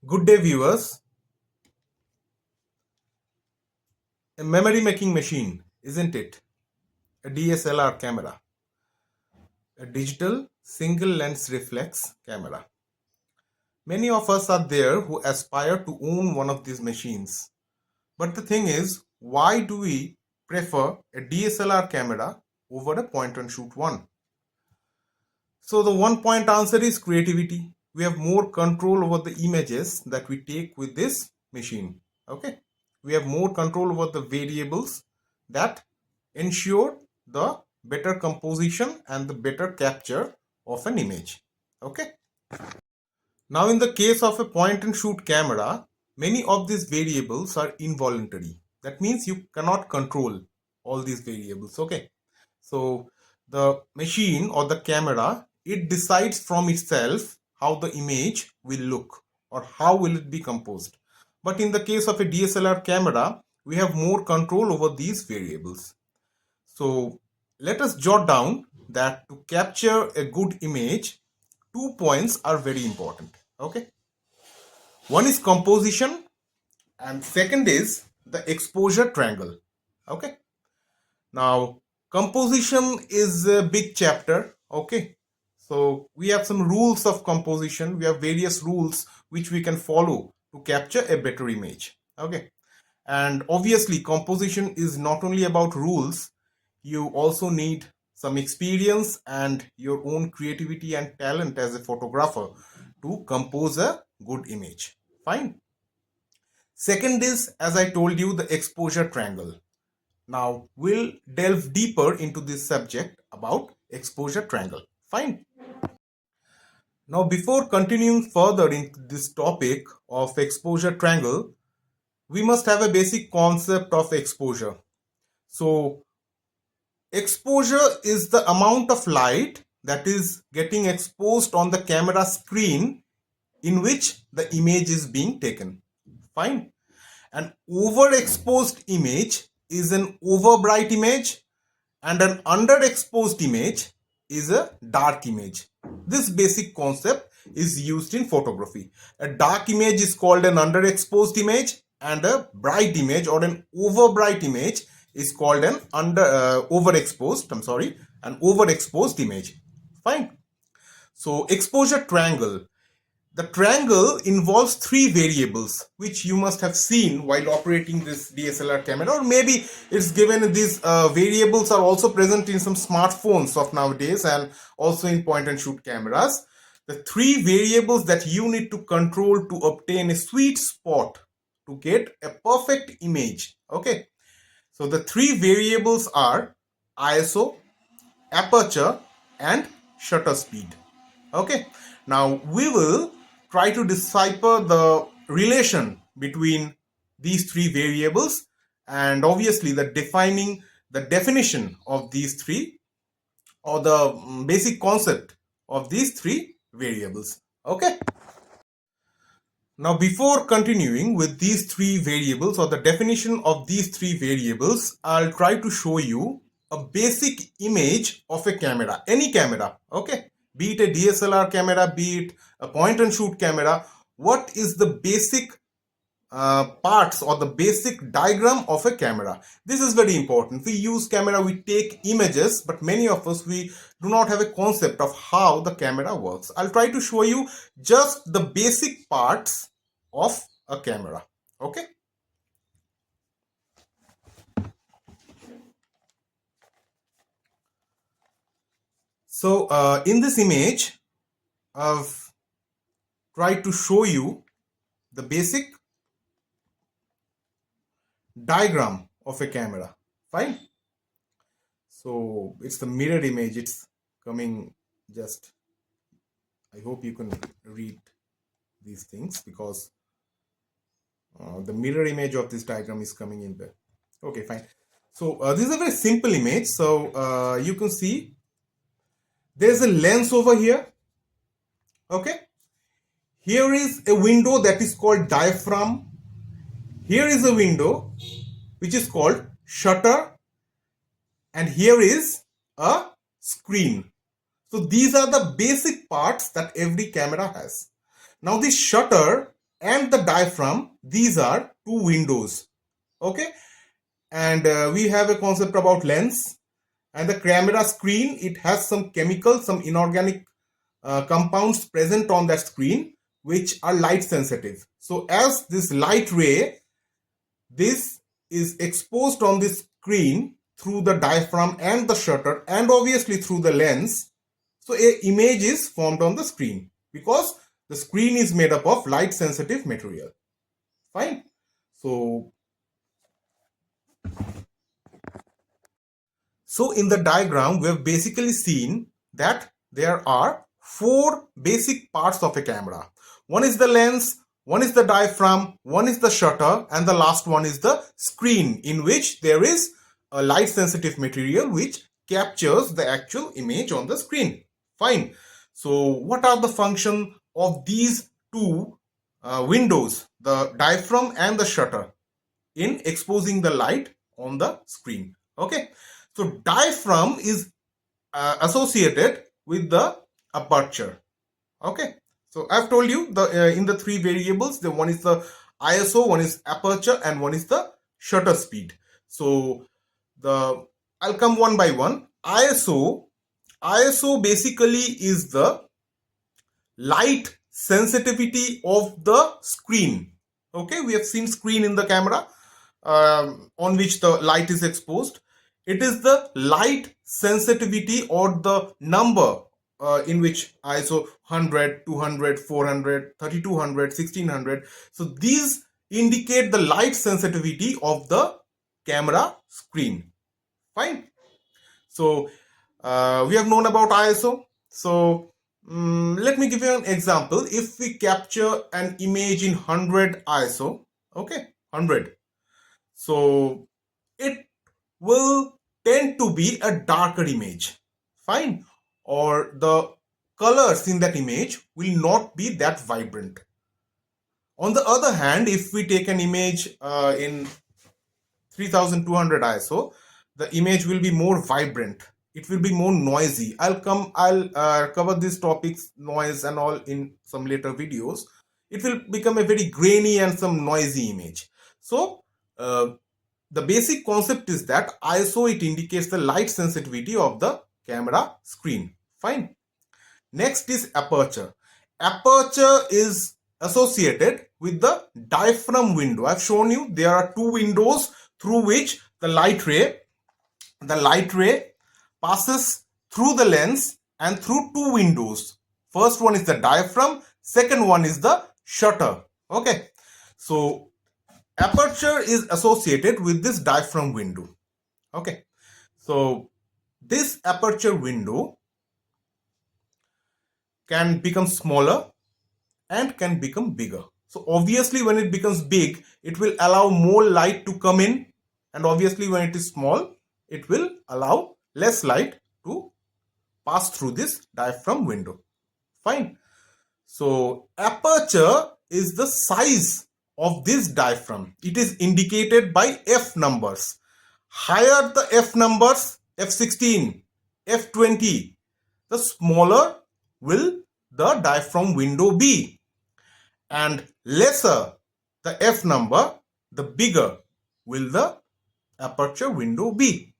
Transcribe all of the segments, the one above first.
Good day, viewers. A memory making machine, isn't it? A DSLR camera, a digital single lens reflex camera. Many of us are there who aspire to own one of these machines. But the thing is, why do we prefer a DSLR camera over a point and shoot one? So the one point answer is creativity. We have more control over the images that we take with this machine. Okay. We have more control over the variables that ensure the better composition and the better capture of an image. Okay. Now in the case of a point and shoot camera, many of these variables are involuntary. That means you cannot control all these variables. Okay. So the machine or the camera, it decides from itself how the image will look or how will it be composed. But in the case of a DSLR camera, we have more control over these variables. So let us jot down that to capture a good image, 2 points are very important. Okay. One is composition and second is the exposure triangle. Okay. Now composition is a big chapter. Okay. So we have some rules of composition. We have various rules which we can follow to capture a better image. Okay. And obviously composition is not only about rules. You also need some experience and your own creativity and talent as a photographer to compose a good image. Fine. Second is, as I told you, the exposure triangle. Now we'll delve deeper into this subject about exposure triangle. Fine. Now before continuing further into this topic of exposure triangle, we must have a basic concept of exposure. So exposure is the amount of light that is getting exposed on the camera screen in which the image is being taken. Fine. An overexposed image is an overbright image and an underexposed image is a dark image. This basic concept is used in photography. A dark image is called an underexposed image and a bright image or an overbright image is called an overexposed image. Fine. So exposure triangle. The triangle involves three variables which you must have seen while operating this DSLR camera, or maybe it's given these variables are also present in some smartphones of nowadays and also in point and shoot cameras. The three variables that you need to control to obtain a sweet spot to get a perfect image. Okay. So the three variables are ISO, aperture and shutter speed. Okay. Now we will try to decipher the relation between these three variables and obviously the definition of these three or the basic concept of these three variables. Okay. Now before continuing with these three variables or the definition of these three variables, I'll try to show you a basic image of a camera, any camera. Okay. Be it a DSLR camera, be it a point and shoot camera, what is the basic parts or the basic diagram of a camera? This is very important. We use camera, we take images, but many of us, we do not have a concept of how the camera works. I'll try to show you just the basic parts of a camera. Okay. So in this image, I've tried to show you the basic diagram of a camera. Fine. So it's the mirror image. It's coming just, I hope you can read these things because the mirror image of this diagram is coming in there. Okay, fine. So this is a very simple image. So you can see there's a lens over here. Okay. Here is a window that is called diaphragm. Here is a window which is called shutter. And here is a screen. So these are the basic parts that every camera has. Now this shutter and the diaphragm, these are two windows. Okay, and we have a concept about lens, and the camera screen, it has some chemical, some inorganic compounds present on that screen which are light sensitive. So as this light ray, this is exposed on this screen through the diaphragm and the shutter and obviously through the lens. So a image is formed on the screen because the screen is made up of light sensitive material. Fine. So in the diagram, we have basically seen that there are four basic parts of a camera. One is the lens, one is the diaphragm, one is the shutter, and the last one is the screen, in which there is a light sensitive material which captures the actual image on the screen. Fine. So what are the function of these two windows, the diaphragm and the shutter, in exposing the light on the screen? Okay. So diaphragm is associated with the aperture. Okay. So I've told you the in the three variables, the one is the ISO, one is aperture, and one is the shutter speed. So I'll come one by one. ISO basically is the light sensitivity of the screen. Okay, we have seen screen in the camera on which the light is exposed. It is the light sensitivity or the number in which ISO 100, 200, 400, 3200, 1600. So these indicate the light sensitivity of the camera screen. Fine. So we have known about ISO. So let me give you an example. If we capture an image in 100 ISO, okay, 100. So it will tend to be a darker image. Fine. Or the colors in that image will not be that vibrant. On the other hand, if we take an image in 3200 ISO, the image will be more vibrant. It will be more noisy. I'll cover these topics, noise and all, in some later videos. It will become a very grainy and some noisy image. So the basic concept is that ISO, it indicates the light sensitivity of the camera screen. Fine. Next is aperture. Aperture is associated with the diaphragm window. I've shown you there are two windows through which the light ray passes through the lens and through two windows. First one is the diaphragm, second one is the shutter. Okay. So aperture is associated with this diaphragm window. Okay. So this aperture window can become smaller and can become bigger. So obviously when it becomes big, it will allow more light to come in, and obviously when it is small, it will allow less light to pass through this diaphragm window. Fine. So aperture is the size of this diaphragm. It is indicated by F numbers. Higher the F numbers, F16, F20, the smaller will the diaphragm window be, and lesser the F number, the bigger will the aperture window be.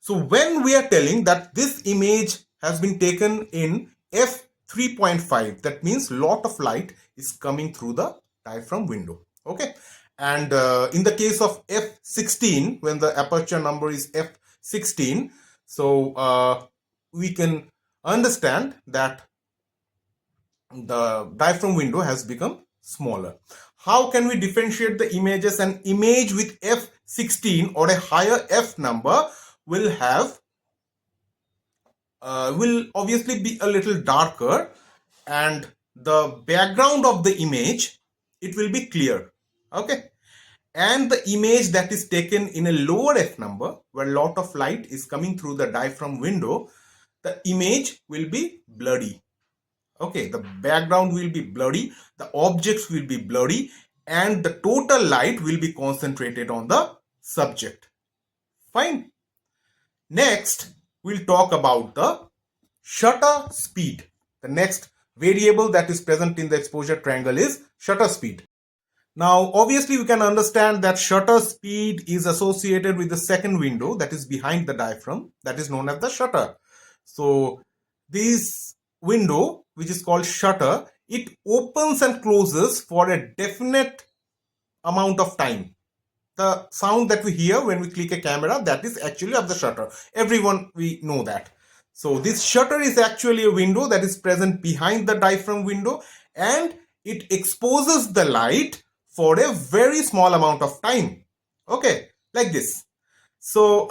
So when we are telling that this image has been taken in f3.5, that means lot of light is coming through the diaphragm window. Okay. And in the case of f16, when the aperture number is f16, so we can understand that the diaphragm window has become smaller. How can we differentiate the images? An image with f16 or a higher f number will have will obviously be a little darker, and the background of the image, it will be clear. Okay. And the image that is taken in a lower f number, where a lot of light is coming through the diaphragm window, the image will be blurry. Okay, the background will be blurry, the objects will be blurry, and the total light will be concentrated on the subject. Fine. Next, we'll talk about the shutter speed. The next variable that is present in the exposure triangle is shutter speed. Now, obviously, we can understand that shutter speed is associated with the second window that is behind the diaphragm, that is known as the shutter. So, this window, which is called shutter, it opens and closes for a definite amount of time. The sound that we hear when we click a camera, that is actually of the shutter. Everyone, we know that. So this shutter is actually a window that is present behind the diaphragm window, and it exposes the light for a very small amount of time. Okay, like this. So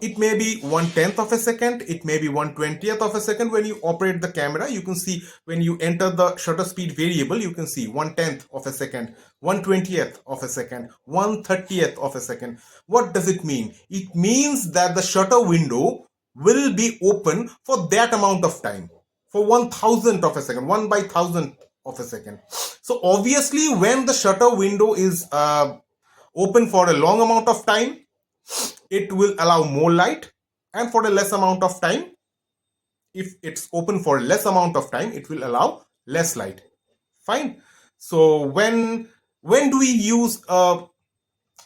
it may be 1/10 of a second, it may be 1/20th of a second. When you operate the camera, you can see when you enter the shutter speed variable, you can see 1/10 of a second, 1/20th of a second, 1/30th of a second. What does it mean? It means that the shutter window will be open for that amount of time, for 1/1000th of a second, 1/1000th of a second. So obviously, when the shutter window is open for a long amount of time, it will allow more light, and for a less amount of time, if it's open for less amount of time, it will allow less light. Fine. So when do we use a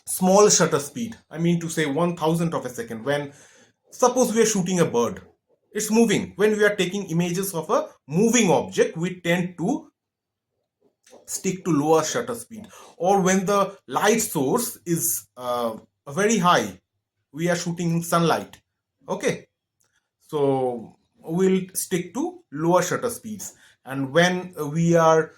small shutter speed? I mean to say 1/1000th of a second. When suppose we are shooting a bird, it's moving. When we are taking images of a moving object, we tend to stick to lower shutter speed. Or when the light source is very high, we are shooting in sunlight. Okay, so we'll stick to lower shutter speeds. And when we are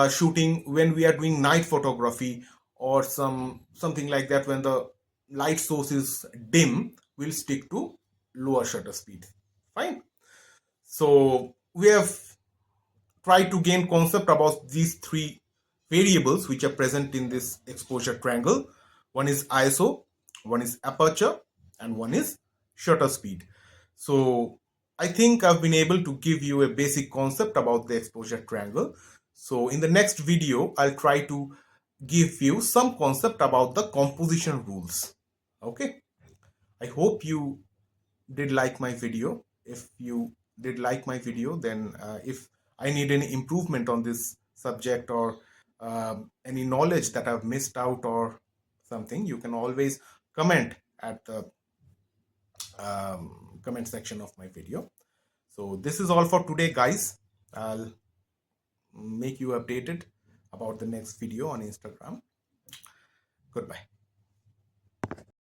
shooting, when we are doing night photography or something like that, when the light source is dim, we'll stick to lower shutter speed. Fine. So we have tried to gain concept about these three variables which are present in this exposure triangle. One is ISO, one is aperture, and one is shutter speed. So I think I've been able to give you a basic concept about the exposure triangle. So in the next video, I'll try to give you some concept about the composition rules. Okay, I hope you did like my video. If you did like my video, then if I need any improvement on this subject, or any knowledge that I've missed out or something, you can always comment at the comment section of my video. So this is all for today, guys. I'll make you updated about the next video on Instagram. Goodbye.